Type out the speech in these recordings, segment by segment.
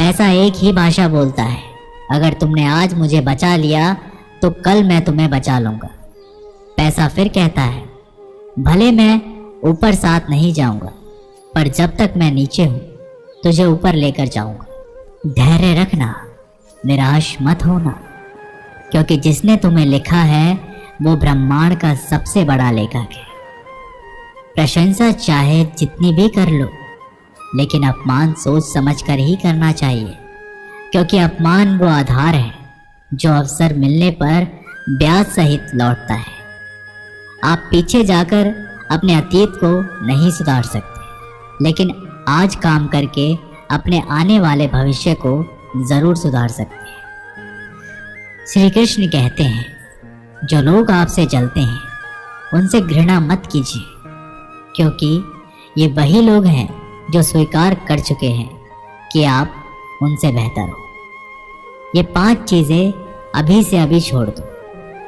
पैसा एक ही भाषा बोलता है। अगर तुमने आज मुझे बचा लिया तो कल मैं तुम्हें बचा लूँगा। पैसा फिर कहता है, भले मैं ऊपर साथ नहीं जाऊँगा, पर जब तक मैं नीचे हूँ तुझे ऊपर लेकर जाऊँगा। धैर्य रखना, निराश मत होना, क्योंकि जिसने तुम्हें लिखा है वो ब्रह्मांड का सबसे बड़ा लेखक है। प्रशंसा चाहे जितनी भी कर लो, लेकिन अपमान सोच समझ कर ही करना चाहिए, क्योंकि अपमान वो आधार है जो अवसर मिलने पर ब्याज सहित लौटता है। आप पीछे जाकर अपने अतीत को नहीं सुधार सकते, लेकिन आज काम करके अपने आने वाले भविष्य को जरूर सुधार सकते हैं। श्री कृष्ण कहते हैं, जो लोग आपसे जलते हैं उनसे घृणा मत कीजिए, क्योंकि ये वही लोग हैं जो स्वीकार कर चुके हैं कि आप उनसे बेहतर हो। ये 5 चीज़ें अभी से अभी छोड़ दो,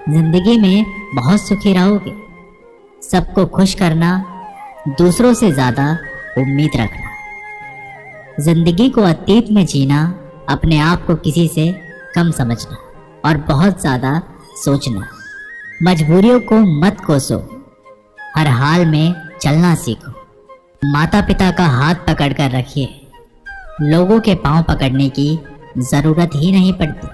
जिंदगी में बहुत सुखी रहोगे। सबको खुश करना, दूसरों से ज़्यादा उम्मीद रखना, जिंदगी को अतीत में जीना, अपने आप को किसी से कम समझना और बहुत ज़्यादा सोचना। मजबूरियों को मत कोसो, हर हाल में चलना सीखो। माता पिता का हाथ पकड़ कर रखिए, लोगों के पांव पकड़ने की ज़रूरत ही नहीं पड़ती।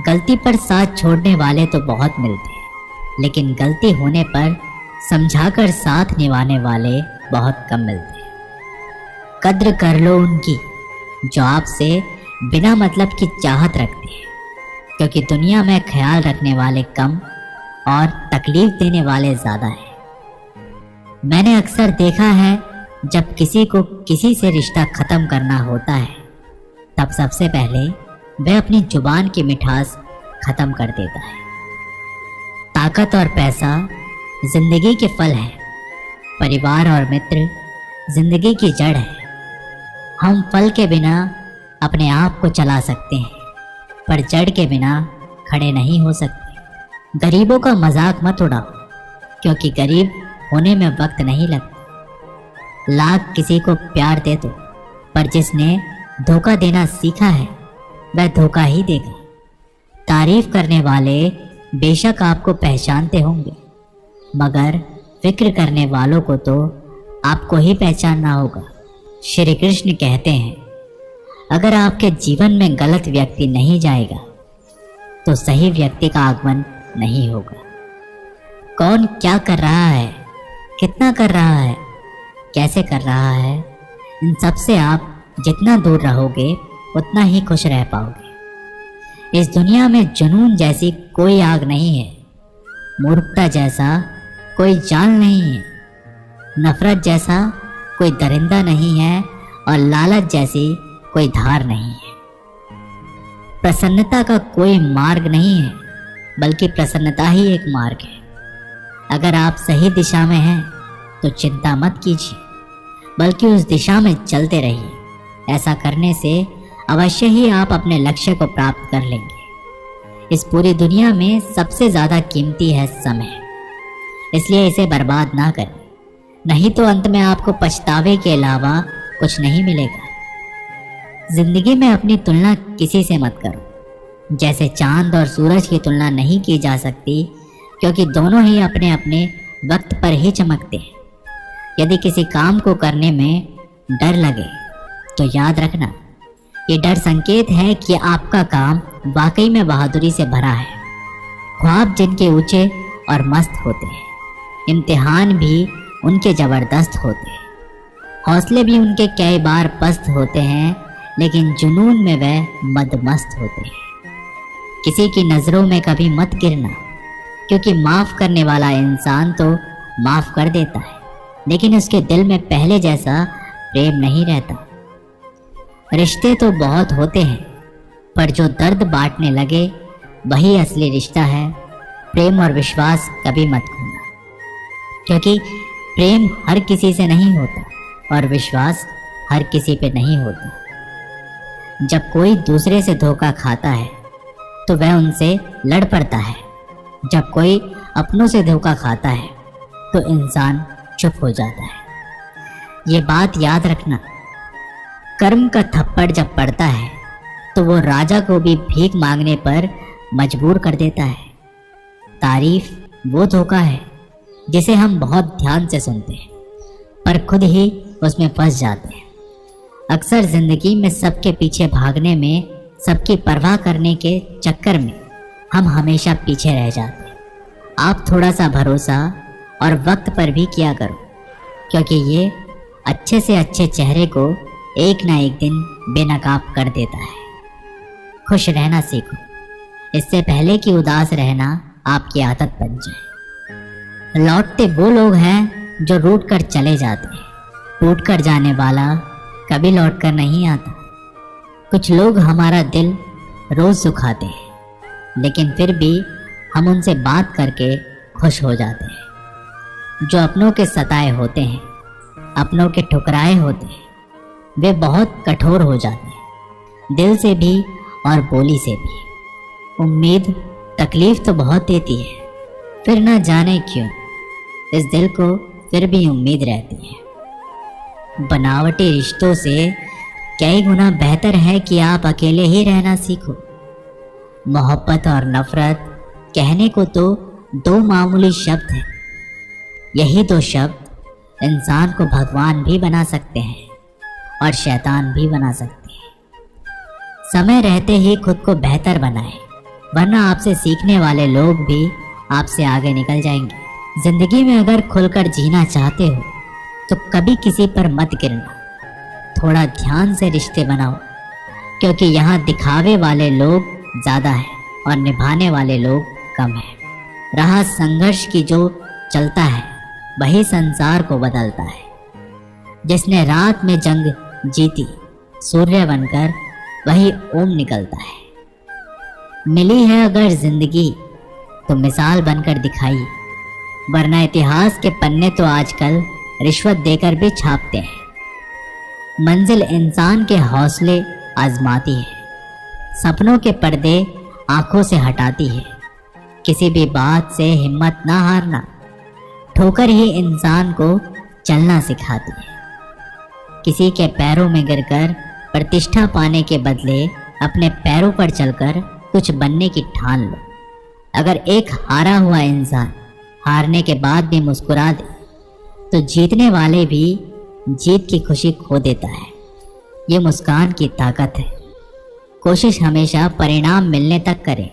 गलती पर साथ छोड़ने वाले तो बहुत मिलते हैं, लेकिन गलती होने पर समझाकर साथ निभाने वाले बहुत कम मिलते हैं। कद्र कर लो उनकी जो आपसे बिना मतलब की चाहत रखते हैं, क्योंकि दुनिया में ख्याल रखने वाले कम और तकलीफ देने वाले ज़्यादा हैं। मैंने अक्सर देखा है, जब किसी को किसी से रिश्ता ख़त्म करना होता है तब सबसे पहले वह अपनी जुबान की मिठास ख़त्म कर देता है। ताकत और पैसा जिंदगी के फल है, परिवार और मित्र जिंदगी की जड़ है। हम फल के बिना अपने आप को चला सकते हैं, पर जड़ के बिना खड़े नहीं हो सकते। गरीबों का मजाक मत उड़ाओ, क्योंकि गरीब होने में वक्त नहीं लगता। लाख किसी को प्यार दे दो, पर जिसने धोखा देना सीखा है वह धोखा ही देगा। तारीफ करने वाले बेशक आपको पहचानते होंगे, मगर फिक्र करने वालों को तो आपको ही पहचानना होगा। श्री कृष्ण कहते हैं, अगर आपके जीवन में गलत व्यक्ति नहीं जाएगा तो सही व्यक्ति का आगमन नहीं होगा। कौन क्या कर रहा है, कितना कर रहा है, कैसे कर रहा है, इन सब से आप जितना दूर रहोगे उतना ही खुश रह पाओगे। इस दुनिया में जुनून जैसी कोई आग नहीं है, मूर्खता जैसा कोई जाल नहीं है, नफरत जैसा कोई दरिंदा नहीं है और लालच जैसी कोई धार नहीं है। प्रसन्नता का कोई मार्ग नहीं है, बल्कि प्रसन्नता ही एक मार्ग है। अगर आप सही दिशा में हैं तो चिंता मत कीजिए, बल्कि उस दिशा में चलते रहिए। ऐसा करने से अवश्य ही आप अपने लक्ष्य को प्राप्त कर लेंगे। इस पूरी दुनिया में सबसे ज़्यादा कीमती है समय, इसलिए इसे बर्बाद ना करें, नहीं तो अंत में आपको पछतावे के अलावा कुछ नहीं मिलेगा। जिंदगी में अपनी तुलना किसी से मत करो। जैसे चांद और सूरज की तुलना नहीं की जा सकती, क्योंकि दोनों ही अपने अपने वक्त पर ही चमकते हैं। यदि किसी काम को करने में डर लगे तो याद रखना, ये डर संकेत है कि आपका काम वाकई में बहादुरी से भरा है। ख्वाब जिनके ऊंचे और मस्त होते हैं, इम्तिहान भी उनके ज़बरदस्त होते हैं, हौसले भी उनके कई बार पस्त होते हैं, लेकिन जुनून में वह मदमस्त होते हैं। किसी की नज़रों में कभी मत गिरना, क्योंकि माफ़ करने वाला इंसान तो माफ़ कर देता है, लेकिन उसके दिल में पहले जैसा प्रेम नहीं रहता। रिश्ते तो बहुत होते हैं, पर जो दर्द बांटने लगे वही असली रिश्ता है। प्रेम और विश्वास कभी मत खोना, क्योंकि प्रेम हर किसी से नहीं होता और विश्वास हर किसी पे नहीं होता। जब कोई दूसरे से धोखा खाता है तो वह उनसे लड़ पड़ता है, जब कोई अपनों से धोखा खाता है तो इंसान चुप हो जाता है। ये बात याद रखना, कर्म का थप्पड़ जब पड़ता है तो वो राजा को भी भीख मांगने पर मजबूर कर देता है। तारीफ वो धोखा है जिसे हम बहुत ध्यान से सुनते हैं पर खुद ही उसमें फंस जाते हैं। अक्सर जिंदगी में सबके पीछे भागने में, सबकी परवाह करने के चक्कर में हम हमेशा पीछे रह जाते हैं। आप थोड़ा सा भरोसा और वक्त पर भी किया करो, क्योंकि ये अच्छे से अच्छे चेहरे को एक ना एक दिन बेनकाब कर देता है। खुश रहना सीखो, इससे पहले कि उदास रहना आपकी आदत बन जाए। लौटते वो लोग हैं जो रूठ कर चले जाते हैं, टूट कर जाने वाला कभी लौट कर नहीं आता। कुछ लोग हमारा दिल रोज दुखाते हैं, लेकिन फिर भी हम उनसे बात करके खुश हो जाते हैं। जो अपनों के सताए होते हैं, अपनों के ठुकराए होते हैं, वे बहुत कठोर हो जाते हैं, दिल से भी और बोली से भी। उम्मीद तकलीफ तो बहुत देती है, फिर ना जाने क्यों इस दिल को फिर भी उम्मीद रहती है। बनावटी रिश्तों से कई गुना बेहतर है कि आप अकेले ही रहना सीखो। मोहब्बत और नफरत कहने को तो दो मामूली शब्द हैं। यही दो शब्द इंसान को भगवान भी बना सकते हैं और शैतान भी बना सकते हैं। समय रहते ही खुद को बेहतर बनाएं, वरना आपसे सीखने वाले लोग भी आपसे आगे निकल जाएंगे। जिंदगी में अगर खुलकर जीना चाहते हो तो कभी किसी पर मत गिरना। थोड़ा ध्यान से रिश्ते बनाओ, क्योंकि यहाँ दिखावे वाले लोग ज़्यादा हैं और निभाने वाले लोग कम हैं। रहा संघर्ष की जो चलता है वही संसार को बदलता है। जिसने रात में जंग जीती सूर्य बनकर वही ओम निकलता है। मिली है अगर जिंदगी तो मिसाल बनकर दिखाइए, वरना इतिहास के पन्ने तो आजकल रिश्वत देकर भी छापते हैं। मंजिल इंसान के हौसले आजमाती है, सपनों के पर्दे आंखों से हटाती है। किसी भी बात से हिम्मत ना हारना, ठोकर ही इंसान को चलना सिखाती है। किसी के पैरों में गिरकर प्रतिष्ठा पाने के बदले अपने पैरों पर चलकर कुछ बनने की ठान लो। अगर एक हारा हुआ इंसान हारने के बाद भी मुस्कुरा दे तो जीतने वाले भी जीत की खुशी खो देता है। ये मुस्कान की ताकत है। कोशिश हमेशा परिणाम मिलने तक करें,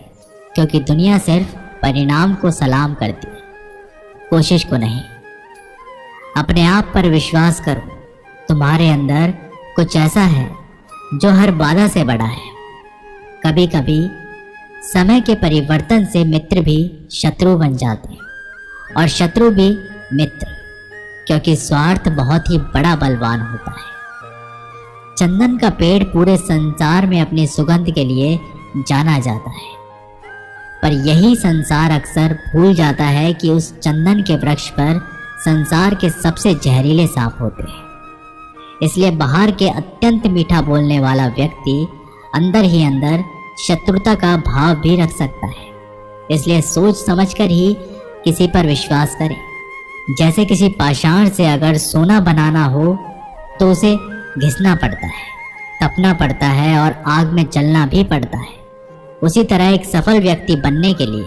क्योंकि दुनिया सिर्फ परिणाम को सलाम करती है, कोशिश को नहीं। अपने आप पर विश्वास करो, तुम्हारे अंदर कुछ ऐसा है जो हर बाधा से बड़ा है। कभी कभी समय के परिवर्तन से मित्र भी शत्रु बन जाते हैं और शत्रु भी मित्र, क्योंकि स्वार्थ बहुत ही बड़ा बलवान होता है। चंदन का पेड़ पूरे संसार में अपनी सुगंध के लिए जाना जाता है, पर यही संसार अक्सर भूल जाता है कि उस चंदन के वृक्ष पर संसार के सबसे जहरीले सांप होते हैं। इसलिए बाहर के अत्यंत मीठा बोलने वाला व्यक्ति अंदर ही अंदर शत्रुता का भाव भी रख सकता है। इसलिए सोच समझकर ही किसी पर विश्वास करें। जैसे किसी पाषाण से अगर सोना बनाना हो तो उसे घिसना पड़ता है, तपना पड़ता है और आग में जलना भी पड़ता है। उसी तरह एक सफल व्यक्ति बनने के लिए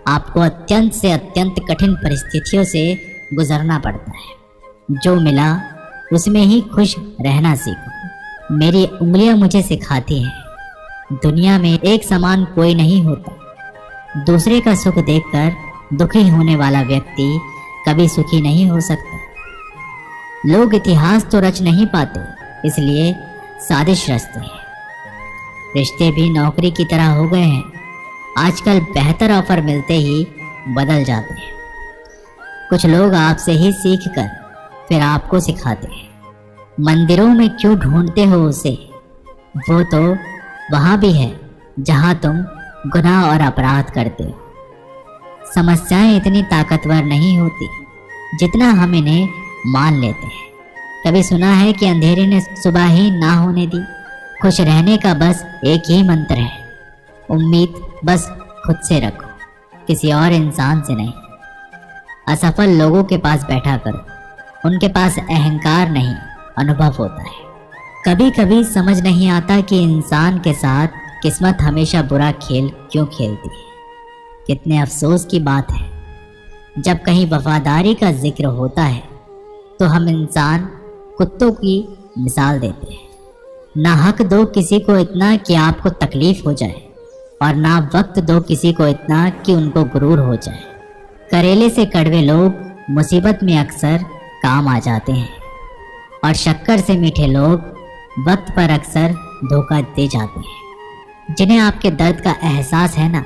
आपको अत्यंत से अत्यंत कठिन परिस्थितियों से गुजरना पड़ता है। जो मिला उसमें ही खुश रहना सीखो। मेरी उंगलियां मुझे सिखाती हैं, दुनिया में एक समान कोई नहीं होता। दूसरे का सुख देखकर दुखी होने वाला व्यक्ति कभी सुखी नहीं हो सकता। लोग इतिहास तो रच नहीं पाते, इसलिए साजिश रचते हैं। रिश्ते भी नौकरी की तरह हो गए हैं, आजकल बेहतर ऑफर मिलते ही बदल जाते हैं। कुछ लोग आपसे ही सीख कर फिर आपको सिखाते हैं। मंदिरों में क्यों ढूंढते हो उसे, वो तो वहाँ भी है जहाँ तुम गुनाह और अपराध करते हो। समस्याएं इतनी ताकतवर नहीं होती जितना हम इन्हें मान लेते हैं। कभी सुना है कि अंधेरे ने सुबह ही ना होने दी। खुश रहने का बस एक ही मंत्र है, उम्मीद बस खुद से रखो, किसी और इंसान से नहीं। असफल लोगों के पास बैठा करो, उनके पास अहंकार नहीं अनुभव होता है। कभी कभी समझ नहीं आता कि इंसान के साथ किस्मत हमेशा बुरा खेल क्यों खेलती है। कितने अफसोस की बात है, जब कहीं वफादारी का जिक्र होता है तो हम इंसान कुत्तों की मिसाल देते हैं। ना हक दो किसी को इतना कि आपको तकलीफ हो जाए, और ना वक्त दो किसी को इतना कि उनको गुरूर हो जाए। करेले से कड़वे लोग मुसीबत में अक्सर काम आ जाते हैं, और शक्कर से मीठे लोग वक्त पर अक्सर धोखा दे जाते हैं। जिन्हें आपके दर्द का एहसास है ना,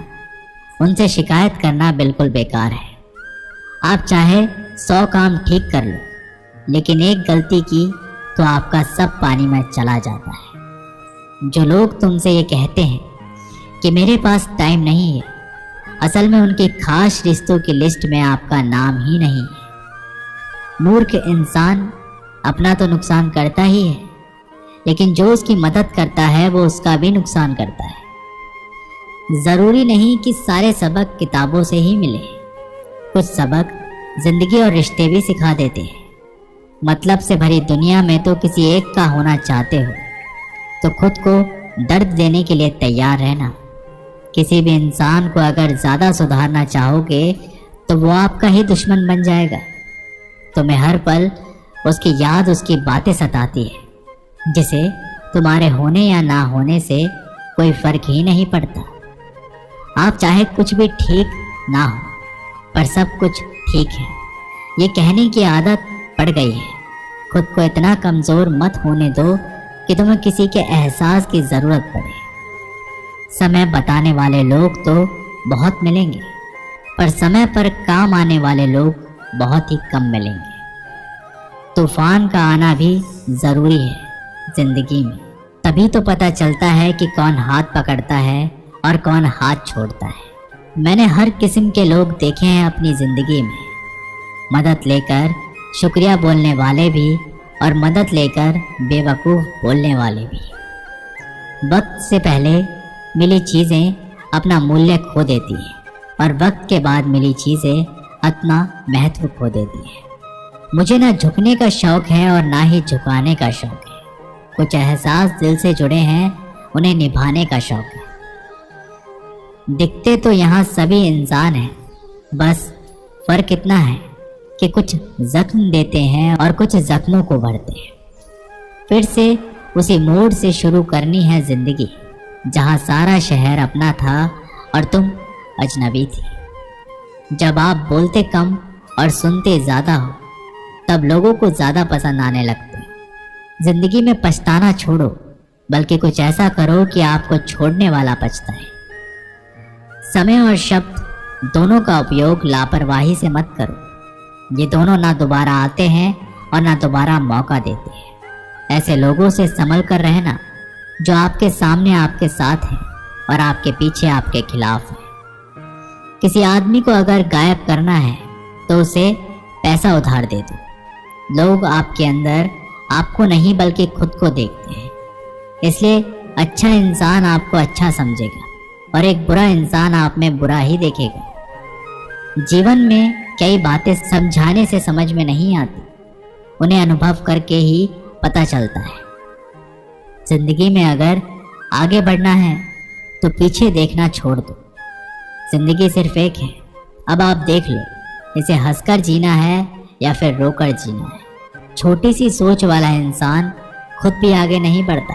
उनसे शिकायत करना बिल्कुल बेकार है। आप चाहे 100 काम ठीक कर लो, लेकिन एक गलती की तो आपका सब पानी में चला जाता है। जो लोग तुमसे ये कहते हैं कि मेरे पास टाइम नहीं है, असल में उनके खास रिश्तों की लिस्ट में आपका नाम ही नहीं है। मूर्ख इंसान अपना तो नुकसान करता ही है, लेकिन जो उसकी मदद करता है वो उसका भी नुकसान करता है। ज़रूरी नहीं कि सारे सबक किताबों से ही मिले, कुछ सबक जिंदगी और रिश्ते भी सिखा देते हैं। मतलब से भरी दुनिया में तो किसी एक का होना चाहते हो तो खुद को दर्द देने के लिए तैयार रहना। किसी भी इंसान को अगर ज़्यादा सुधारना चाहोगे तो वो आपका ही दुश्मन बन जाएगा। तुम्हें हर पल उसकी याद, उसकी बातें सताती है, जिसे तुम्हारे होने या ना होने से कोई फर्क ही नहीं पड़ता। आप चाहे कुछ भी ठीक ना हो, पर सब कुछ ठीक है, ये कहने की आदत पड़ गई है। खुद को इतना कमज़ोर मत होने दो कि तुम्हें किसी के एहसास की ज़रूरत पड़े। समय बताने वाले लोग तो बहुत मिलेंगे, पर समय पर काम आने वाले लोग बहुत ही कम मिलेंगे। तूफान का आना भी ज़रूरी है जिंदगी में, तभी तो पता चलता है कि कौन हाथ पकड़ता है और कौन हाथ छोड़ता है। मैंने हर किस्म के लोग देखे हैं अपनी ज़िंदगी में, मदद लेकर शुक्रिया बोलने वाले भी और मदद लेकर बेवकूफ़ बोलने वाले भी। वक्त से पहले मिली चीज़ें अपना मूल्य खो देती हैं, और वक्त के बाद मिली चीज़ें अपना महत्व खो देती हैं। मुझे ना झुकने का शौक़ है और ना ही झुकाने का शौक़ है। कुछ एहसास दिल से जुड़े हैं, उन्हें निभाने का शौक़ है। दिखते तो यहाँ सभी इंसान हैं, बस फ़र्क इतना है कि कुछ जख्म देते हैं और कुछ जख्मों को भरते हैं। फिर से उसी मोड़ से शुरू करनी है ज़िंदगी, जहाँ सारा शहर अपना था और तुम अजनबी थी। जब आप बोलते कम और सुनते ज़्यादा हो, तब लोगों को ज़्यादा पसंद आने लगते। ज़िंदगी में पछताना छोड़ो, बल्कि कुछ ऐसा करो कि आपको छोड़ने वाला पछताए। समय और शब्द दोनों का उपयोग लापरवाही से मत करो। ये दोनों ना दोबारा आते हैं और ना दोबारा मौका देते हैं। ऐसे लोगों से संभल कर रहना जो आपके सामने आपके साथ हैं और आपके पीछे आपके खिलाफ हैं। किसी आदमी को अगर गायब करना है तो उसे पैसा उधार दे दो। लोग आपके अंदर आपको नहीं बल्कि खुद को देखते हैं, इसलिए अच्छा इंसान आपको अच्छा समझेगा और एक बुरा इंसान आप में बुरा ही देखेगा। जीवन में कई बातें समझाने से समझ में नहीं आती, उन्हें अनुभव करके ही पता चलता है। जिंदगी में अगर आगे बढ़ना है तो पीछे देखना छोड़ दो। जिंदगी सिर्फ एक है, अब आप देख लो, इसे हंसकर जीना है या फिर रोकर जीना है। छोटी सी सोच वाला इंसान खुद भी आगे नहीं बढ़ता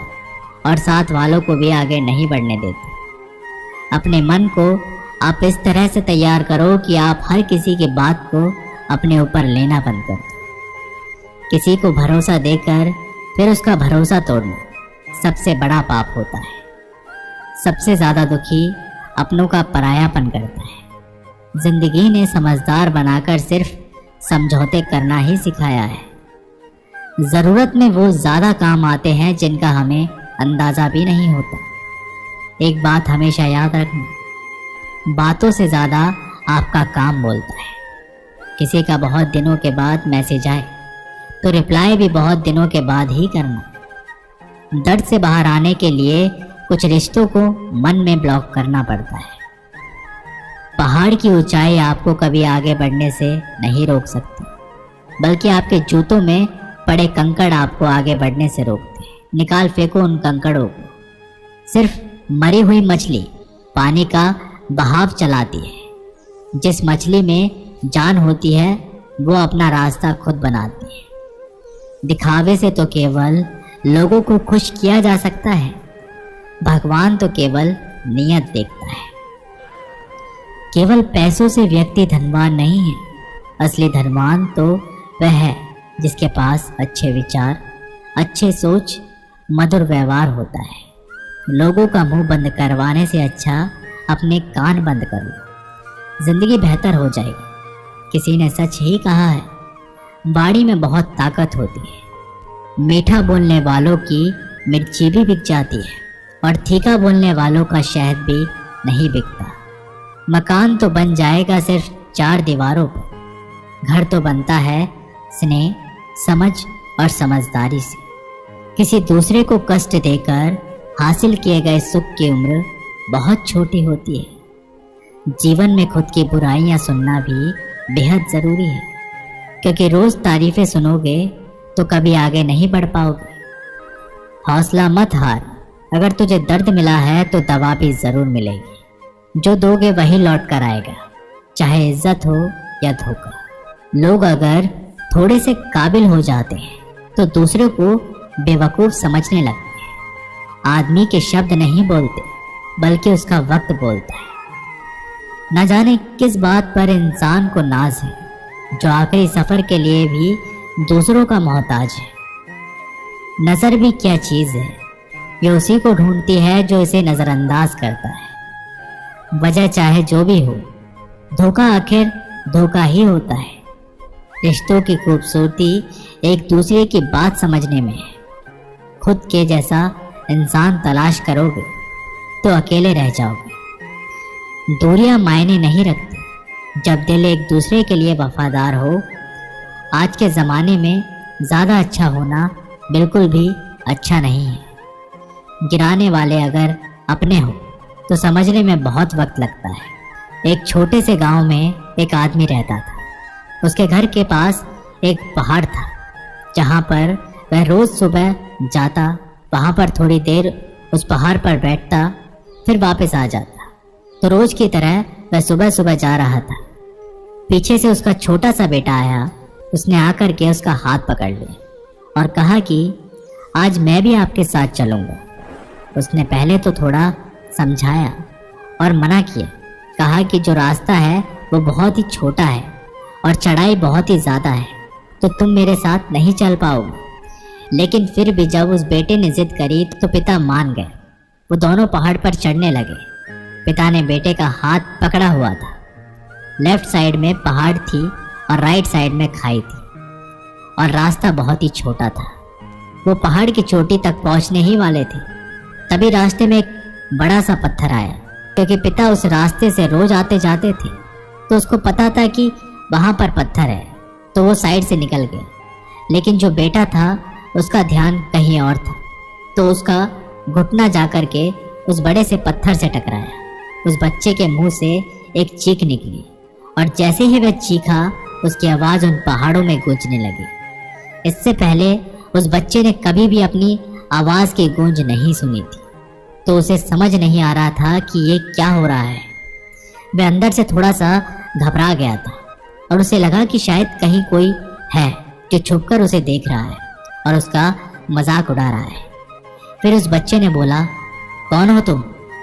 और साथ वालों को भी आगे नहीं बढ़ने देता। अपने मन को आप इस तरह से तैयार करो कि आप हर किसी की बात को अपने ऊपर लेना बंद कर दो। किसी को भरोसा देकर फिर उसका भरोसा तोड़ना सबसे बड़ा पाप होता है। सबसे ज़्यादा दुखी अपनों का परायापन करता है। जिंदगी ने समझदार बनाकर सिर्फ समझौते करना ही सिखाया है। ज़रूरत में वो ज़्यादा काम आते हैं जिनका हमें अंदाज़ा भी नहीं होता। एक बात हमेशा याद रखना, बातों से ज़्यादा आपका काम बोलता है। किसी का बहुत दिनों के बाद मैसेज आए तो रिप्लाई भी बहुत दिनों के बाद ही करना। दर्द से बाहर आने के लिए कुछ रिश्तों को मन में ब्लॉक करना पड़ता है। पहाड़ की ऊंचाई आपको कभी आगे बढ़ने से नहीं रोक सकती, बल्कि आपके जूतों में पड़े कंकड़ आपको आगे बढ़ने से रोकते हैं। निकाल फेंको उन कंकड़ों को। सिर्फ मरी हुई मछली पानी का बहाव चलाती है। जिस मछली में जान होती है वो अपना रास्ता खुद बनाती है। दिखावे से तो केवल लोगों को खुश किया जा सकता है। भगवान तो केवल नियत देखता है। केवल पैसों से व्यक्ति धनवान नहीं है। असली धनवान तो वह है जिसके पास अच्छे विचार, अच्छे सोच, मधुर व्यवहार होता है। लोगों का मुंह बंद करवाने से अच्छा अपने कान बंद कर लो, जिंदगी बेहतर हो जाएगी। किसी ने सच ही कहा है, बाड़ी में बहुत ताकत होती है। मीठा बोलने वालों की मिर्ची भी बिक जाती है और तीखा बोलने वालों का शहद भी नहीं बिकता। मकान तो बन जाएगा सिर्फ 4 दीवारों पर। घर तो बनता है स्नेह, समझ और समझदारी से। किसी दूसरे को कष्ट देकर हासिल किए गए सुख की उम्र बहुत छोटी होती है। जीवन में खुद की बुराइयां सुनना भी बेहद ज़रूरी है, क्योंकि रोज़ तारीफ़ें सुनोगे तो कभी आगे नहीं बढ़ पाओगे। हौसला मत हार। अगर तुझे दर्द मिला है तो दवा भी ज़रूर मिलेगी। जो दोगे वही लौट कर आएगा, चाहे इज्जत हो या धोखा। लोग अगर थोड़े से काबिल हो जाते हैं तो दूसरों को बेवकूफ़ समझने लगते हैं। आदमी के शब्द नहीं बोलते बल्कि उसका वक्त बोलता है। न जाने किस बात पर इंसान को नाज है, जो आखिरी सफ़र के लिए भी दूसरों का मोहताज है। नज़र भी क्या चीज़ है, ये उसी को ढूंढती है जो इसे नज़रअंदाज करता है। वजह चाहे जो भी हो, धोखा आखिर धोखा ही होता है। रिश्तों की खूबसूरती एक दूसरे की बात समझने में है। खुद के जैसा इंसान तलाश करोगे तो अकेले रह जाओगे। दूरियां मायने नहीं रखती जब दिल एक दूसरे के लिए वफादार हो। आज के ज़माने में ज़्यादा अच्छा होना बिल्कुल भी अच्छा नहीं है। गिराने वाले अगर अपने हो तो समझने में बहुत वक्त लगता है। एक छोटे से गांव में एक आदमी रहता था। उसके घर के पास एक पहाड़ था जहाँ पर वह रोज़ सुबह जाता, वहाँ पर थोड़ी देर उस पहाड़ पर बैठता, फिर वापस आ जाता। तो रोज़ की तरह वह सुबह सुबह जा रहा था। पीछे से उसका छोटा सा बेटा आया। उसने आकर के उसका हाथ पकड़ लिया और कहा कि आज मैं भी आपके साथ चलूँगा। उसने पहले तो थोड़ा समझाया और मना किया। कहा कि जो रास्ता है वो बहुत ही छोटा है और चढ़ाई बहुत ही ज़्यादा है, तो तुम मेरे साथ नहीं चल पाओगे। लेकिन फिर भी जब उस बेटे ने जिद करी तो पिता मान गए। वो दोनों पहाड़ पर चढ़ने लगे। पिता ने बेटे का हाथ पकड़ा हुआ था। लेफ्ट साइड में पहाड़ थी और राइट साइड में खाई थी और रास्ता बहुत ही छोटा था। वो पहाड़ की चोटी तक पहुंचने ही वाले थे, तभी रास्ते में एक बड़ा सा पत्थर आया। क्योंकि पिता उस रास्ते से रोज आते जाते थे तो उसको पता था कि वहाँ पर पत्थर है, तो वो साइड से निकल गया। लेकिन जो बेटा था उसका ध्यान कहीं और था, तो उसका घुटना जाकर के उस बड़े से पत्थर से टकराया। उस बच्चे के मुंह से एक चीख निकली और जैसे ही वह चीखा उसकी आवाज़ उन पहाड़ों में गूंजने लगी। इससे पहले उस बच्चे ने कभी भी अपनी आवाज़ की गूंज नहीं सुनी थी, तो उसे समझ नहीं आ रहा था कि ये क्या हो रहा है। वह अंदर से थोड़ा सा घबरा गया था और उसे लगा कि शायद कहीं कोई है जो छुपकर उसे देख रहा है और उसका मजाक उड़ा रहा है। फिर उस बच्चे ने बोला, कौन हो तुम?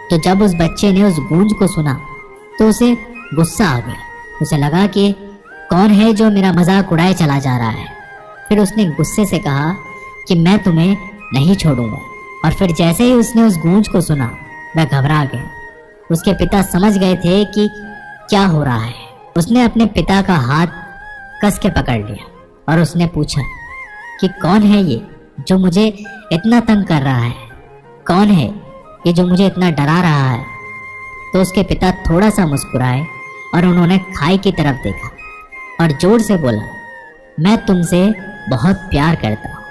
तो जब उस बच्चे ने उस गूंज को सुना तो उसे गुस्सा आ गया। उसे लगा कि कौन है जो मेरा मजाक उड़ाए चला जा रहा है। फिर उसने गुस्से से कहा कि मैं तुम्हें नहीं छोड़ूंगा। और फिर जैसे ही उसने उस गूंज को सुना वह घबरा गया। उसके पिता समझ गए थे कि क्या हो रहा है। उसने अपने पिता का हाथ कस के पकड़ लिया और उसने पूछा कि कौन है ये जो मुझे इतना तंग कर रहा है? कौन है ये जो मुझे इतना डरा रहा है? तो उसके पिता थोड़ा सा मुस्कुराए और उन्होंने खाई की तरफ देखा और जोर से बोला, मैं तुमसे बहुत प्यार करता हूँ।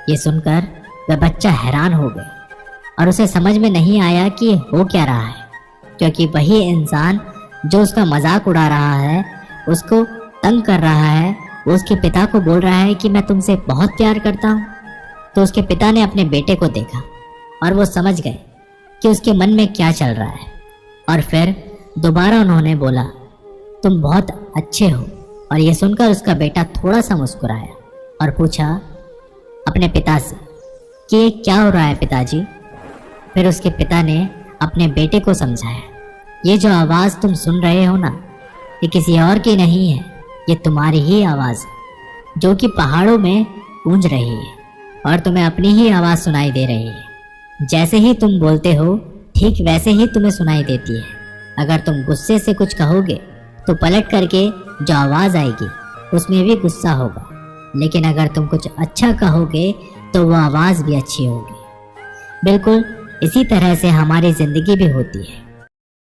ये सुनकर वह बच्चा हैरान हो गया और उसे समझ में नहीं आया कि हो क्या रहा है, क्योंकि वही इंसान जो उसका मजाक उड़ा रहा है, उसको तंग कर रहा है, वो उसके पिता को बोल रहा है कि मैं तुमसे बहुत प्यार करता हूँ। तो उसके पिता ने अपने बेटे को देखा और वो समझ गए कि उसके मन में क्या चल रहा है। और फिर दोबारा उन्होंने बोला, तुम बहुत अच्छे हो। और यह सुनकर उसका बेटा थोड़ा सा मुस्कुराया और पूछा अपने पिता से कि ये क्या हो रहा है पिताजी। फिर उसके पिता ने अपने बेटे को समझाया, ये जो आवाज़ तुम सुन रहे हो ना, ये किसी और की नहीं है, ये तुम्हारी ही आवाज़ है जो कि पहाड़ों में गूंज रही है और तुम्हें अपनी ही आवाज़ सुनाई दे रही है। जैसे ही तुम बोलते हो ठीक वैसे ही तुम्हें सुनाई देती है। अगर तुम गुस्से से कुछ कहोगे तो पलट करके जो आवाज़ आएगी उसमें भी गुस्सा होगा, लेकिन अगर तुम कुछ अच्छा कहोगे तो वो आवाज़ भी अच्छी होगी। बिल्कुल इसी तरह से हमारी ज़िंदगी भी होती है।